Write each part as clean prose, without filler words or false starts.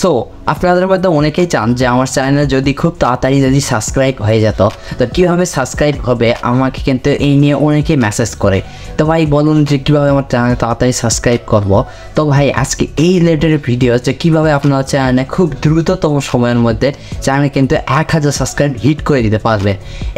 So আপনাদের মধ্যে অনেকেই চান যে আমার চ্যানেলে যদি খুব তাড়াতাড়ি যদি সাবস্ক্রাইব হয়ে যেত, তো কীভাবে সাবস্ক্রাইব হবে আমাকে কিন্তু এই নিয়ে অনেকেই মেসেজ করে। তো ভাই বলুন যে কীভাবে আমার চ্যানেলে তাড়াতাড়ি সাবস্ক্রাইব করব। তো ভাই আজকে এই রিলেটেড ভিডিও যে কীভাবে আপনার চ্যানেলে খুব দ্রুততম সময়ের মধ্যে চ্যানেলে কিন্তু 1000 সাবস্ক্রাইব হিট করে দিতে পারবে।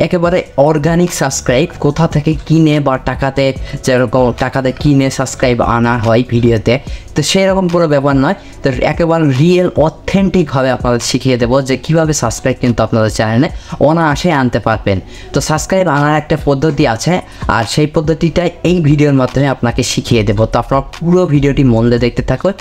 একেবারে অর্গানিক সাবস্ক্রাইব কোথা থেকে কিনে বা টাকাতে যেরকম টাকাতে কিনে সাবস্ক্রাইব আনা হয় ভিডিওতে, তো সেরকম কোনো ব্যাপার নয়। তো একেবারে রিয়েল অথেন্টিকভাবে আপনাদের শিখিয়ে দেবো যে কীভাবে সাবস্ক্রাইব কিন্তু আপনাদের চ্যানেলে অনায়াসে আনতে পারবেন। তো সাবস্ক্রাইব আনার একটা পদ্ধতি আছে, আর সেই পদ্ধতিটা এই ভিডিওর মাধ্যমে আপনাকে শিখিয়ে দেবো। তো আপনারা পুরো ভিডিওটি মন দিয়ে দেখতে থাকুন।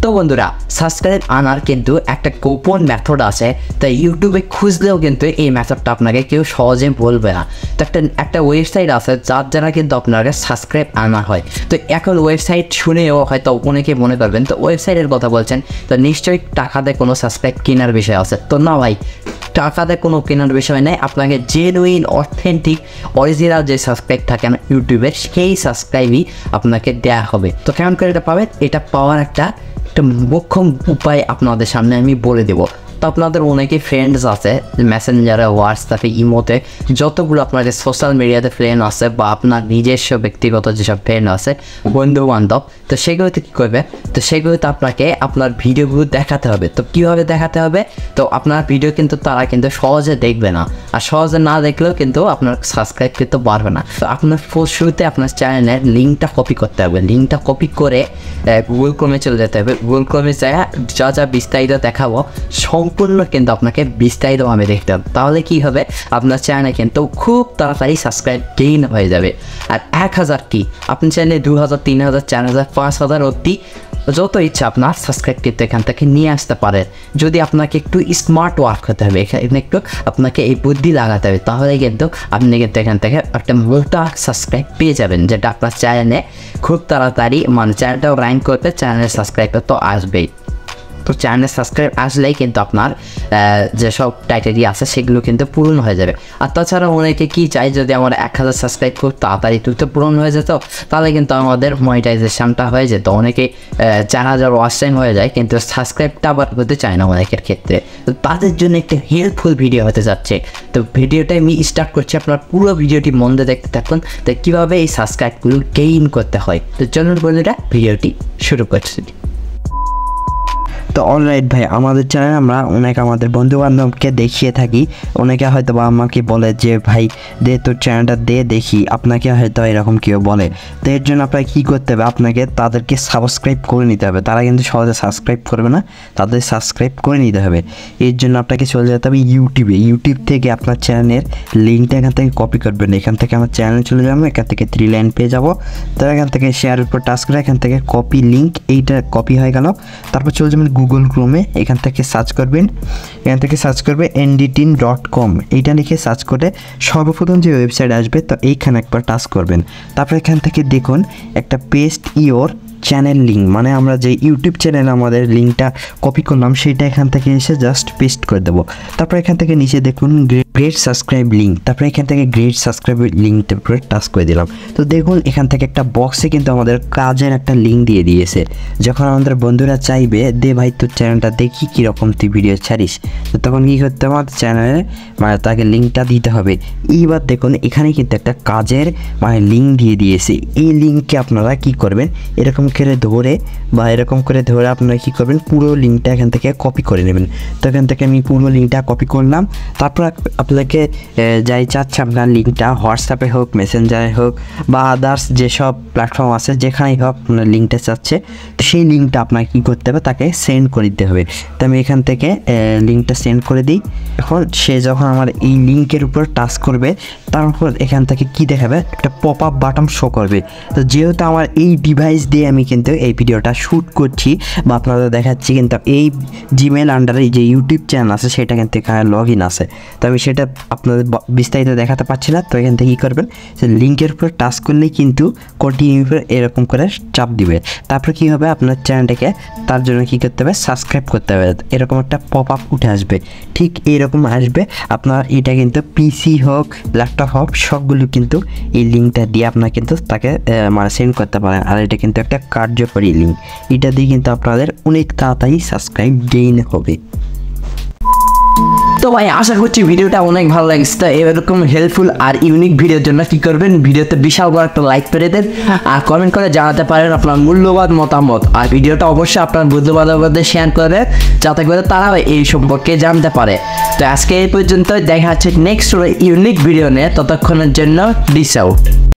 তো বন্ধুরা, সাবস্ক্রাইব আনার কিন্তু একটা গোপন মেথড আছে, তাই ইউটিউবে খুঁজলেও কিন্তু এই মেথডটা আপনাকে কেউ সহজে বলবে না। তো একটা ওয়েবসাইট আছে যার দ্বারা কিন্তু আপনাকে সাবস্ক্রাইব আনা হয়। তো এখন ওয়েবসাইট শুনেও হয়তো অনেকে মনে করবেন তো ওয়েবসাইটের কথা বলছেন, তো নিশ্চয়ই টাকাতে কোনো সাবস্ক্রাইব কেনার বিষয় আছে। তো না ভাই, টাকাতে কোনো কেনার বিষয় নেই। আপনাকে জেনুইন অথেন্টিক অরিজিনাল যে সাবস্ক্রাইব থাকে না ইউটিউবের, সেই সাবস্ক্রাইবই আপনাকে দেওয়া হবে। তো কেমন করে এটা পাবেন, এটা পাওয়ার একটা মোক্ষম উপায় আপনাদের সামনে আমি বলে দেবো। তো আপনাদের অনেকেই ফ্রেন্ডস আছে মেসেঞ্জারে, হোয়াটসঅ্যাপে, ইমোতে, যতগুলো আপনাদের সোশ্যাল মিডিয়াতে ফ্রেন্ড আছে বা আপনার নিজস্ব ব্যক্তিগত যেসব ফ্রেন্ড আছে, বন্ধু বান্ধব, তো সেগুলোতে কী করবে, তো সেগুলোতে আপনাকে আপনার ভিডিওগুলো দেখাতে হবে। তো কীভাবে দেখাতে হবে, তো আপনার ভিডিও কিন্তু তারা কিন্তু সহজে দেখবে না, আর সহজে না দেখলেও কিন্তু আপনার সাবস্ক্রাইব কিন্তু বাড়বে না। তো আপনার শুরুতে আপনার চ্যানেলের লিঙ্কটা কপি করতে হবে। লিঙ্কটা কপি করে গুগল ক্রোমে চলে যেতে হবে। গুগল ক্রোমে যা যা বিস্তারিত দেখাবো সম্পূর্ণ কিন্তু আপনাকে বিস্তারিতভাবে দেখতে হবে। তাহলে কি হবে, আপনার চ্যানেলে কিন্তু খুব তাড়াতাড়ি সাবস্ক্রাইব গেইন হয়ে যাবে। আর 1000 কি, আপনি চাইলে 2000, 3000, 4000, 5000 অবধি যত ইচ্ছা আপনার সাবস্ক্রাইব কিন্তু এখান থেকে নিয়ে আসতে পারেন। যদি আপনাকে একটু স্মার্ট ওয়ার্ক হতে হবে, এখানে একটু আপনাকে এই বুদ্ধি লাগাতে হবে, তাহলে কিন্তু আপনি কিন্তু এখান থেকে একটা মোটা সাবস্ক্রাইব পেয়ে যাবেন, যেটা আপনার চ্যানেলে খুব তাড়াতাড়ি মানে চ্যানেলটাও র্যাঙ্ক করতে চ্যানেলের সাবস্ক্রাইবার তো আসবেই। তো চ্যানেল সাবস্ক্রাইব আসলেই কিন্তু আপনার যেসব টাইটেরিয়া আছে সেগুলো কিন্তু পূরণ হয়ে যাবে। আর তাছাড়া অনেকে কি চাই, যদি আমার 1000 সাবস্ক্রাইব খুব তাড়াতাড়ি দ্রুত পূরণ হয়ে যেত, তাহলে কিন্তু আমাদের মনিটাইজেশনটা হয়ে যেত। অনেকে 4000 ওয়াচ টাইম হয়ে যায়, কিন্তু সাবস্ক্রাইবটা আবার করতে চায় না অনেকের ক্ষেত্রে। তো তাদের জন্য একটা হেল্পফুল ভিডিও হতে যাচ্ছে। তো ভিডিওটা আমি স্টার্ট করছি, আপনার পুরো ভিডিওটি মন দিয়ে দেখতে থাকুন, তো কীভাবে এই সাবস্ক্রাইবগুলো গেইন করতে হয়। তো চলুন বন্ধুরা, ভিডিওটি শুরু করছি। তো অলরাইট ভাই, আমাদের চ্যানেলে আমরা আমাদের বন্ধুবান্ধবকে দেখিয়ে থাকি। অনেকে হয়তো বা আমাকে বলে যে ভাই দে তোর চ্যানেলটা দে দেখি, আপনাকে হয়তো এরকম কেউ বলে। তো এর জন্য আপনাকে কী করতে হবে, আপনাকে তাদেরকে সাবস্ক্রাইব করে নিতে হবে। তারা কিন্তু সহজে সাবস্ক্রাইব করবে না, তাদের সাবস্ক্রাইব করে নিতে হবে। এর জন্য আপনাকে চলে যেতে হবে ইউটিউবে। ইউটিউব থেকে আপনার চ্যানেলের লিঙ্কটা এখান থেকে কপি করবেন। এখান থেকে আমার চ্যানেল চলে যাবো, এখান থেকে 3 লাইন পেয়ে যাবো। তো এখান থেকে শেয়ারের উপর টাচ করে এখান থেকে কপি লিঙ্ক, এইটা কপি হয়ে গেল। তারপর চলে যাবেন গুগল ক্রোমে, এখান থেকে সার্চ করবেন, এখান থেকে সার্চ করবে ndtin.com, এইটা লিখে সার্চ করে সর্বপ্রথম যে ওয়েবসাইট আসবে, তো এইখানে একবার টাচ করবেন। তারপর এখান থেকে দেখুন একটা পেস্ট ইওর চ্যানেল লিঙ্ক, মানে আমরা যে ইউটিউব চ্যানেলে আমাদের লিঙ্কটা কপি করলাম সেটা এখান থেকে এসে জাস্ট পেস্ট করে দেবো। তারপর এখান থেকে নিচে দেখুন গ্রেট সাবস্ক্রাইব লিঙ্ক, তারপর এখান থেকে গ্রেট সাবস্ক্রাইব লিঙ্কটার উপরে টাচ করে দিলাম। তো দেখুন এখান থেকে একটা বক্সে কিন্তু আমাদের কাজের একটা লিঙ্ক দিয়ে দিয়েছে। যখন আমাদের বন্ধুরা চাইবে দে ভাই তোর চ্যানেলটা দেখি কীরকম তুই ভিডিও ছাড়িস, তো তখন কী করতে হবে, আমাদের চ্যানেলে মানে তাকে লিঙ্কটা দিতে হবে। এইবার দেখুন এখানে কিন্তু একটা কাজের মানে লিঙ্ক দিয়ে দিয়েছে। এই লিঙ্ককে আপনারা কী করবেন, এরকম করে ধরে বা এরকম করে ধরে আপনারা কী করবেন, পুরো লিঙ্কটা এখান থেকে কপি করে নেবেন। তো এখান থেকে আমি পুরো লিঙ্কটা কপি করলাম। তারপর আপনাকে যাই চাচ্ছে আপনার লিঙ্কটা হোয়াটসঅ্যাপে হোক, মেসেঞ্জারে হোক বা আদার্স যেসব প্ল্যাটফর্ম আছে যেখানেই হোক আপনার লিঙ্কটা চাচ্ছে, তো সেই লিঙ্কটা আপনাকে কী করতে হবে, তাকে সেন্ড করে দিতে হবে। তো আমি এখান থেকে লিঙ্কটা সেন্ড করে দিই। এখন সে যখন আমার এই লিঙ্কের উপর টাচ করবে, তারপর এখান থেকে কী দেখাবে, একটা পপ আপ বাটন শো করবে। তো যেহেতু আমার এই ডিভাইস দিয়ে আমি কিন্তু এই ভিডিওটা শ্যুট করছি বা আপনাদের দেখাচ্ছি, কিন্তু এই জিমেল আন্ডারে যে ইউটিউব চ্যানেল আছে সেটা কিন্তু এখানে লগ ইন আছে। তো আমি সেটা এটা আপনাদের বিস্তারিত দেখাতে পারছি না। তো এখান থেকে কী করবেন, যে লিঙ্কের উপর টাচ করলেই কিন্তু কন্টিনিউ উপর এরকম করে চাপ দিবে। তারপর কী হবে, আপনার চ্যানেলটাকে তার জন্য কী করতে হবে, সাবস্ক্রাইব করতে হবে। এরকম একটা পপ আপ উঠে আসবে, ঠিক এইরকম আসবে। আপনার এটা কিন্তু পিসি হোক ল্যাপটপ হোক সবগুলো কিন্তু এই লিঙ্কটা দিয়ে আপনার কিন্তু তাকে মানে সেন্ড করতে পারেন। আর এটা কিন্তু একটা কার্যকরী লিঙ্ক, এটা দিয়ে কিন্তু আপনাদের অনেক তাড়াতাড়ি সাবস্ক্রাইব গেইন হবে। তো ভাই আশা করছি ভিডিওটা অনেক ভালো লাগছে। তো এরকম হেল্পফুল আর ইউনিক ভিডিওর জন্য কী করবেন, ভিডিওতে বিশাল বড় একটা লাইক করে দেন আর কমেন্ট করে জানাতে পারেন আপনার মূল্যবান মতামত। আর ভিডিওটা অবশ্যই আপনার বন্ধু-বান্ধবদের শেয়ার করে যাতে করে তারা এই সম্পর্কে জানতে পারে। তো আজকে এই পর্যন্ত, দেখা হচ্ছে নেক্সট ইউনিক ভিডিও নিয়ে। ততক্ষণের জন্য ডিস আউট।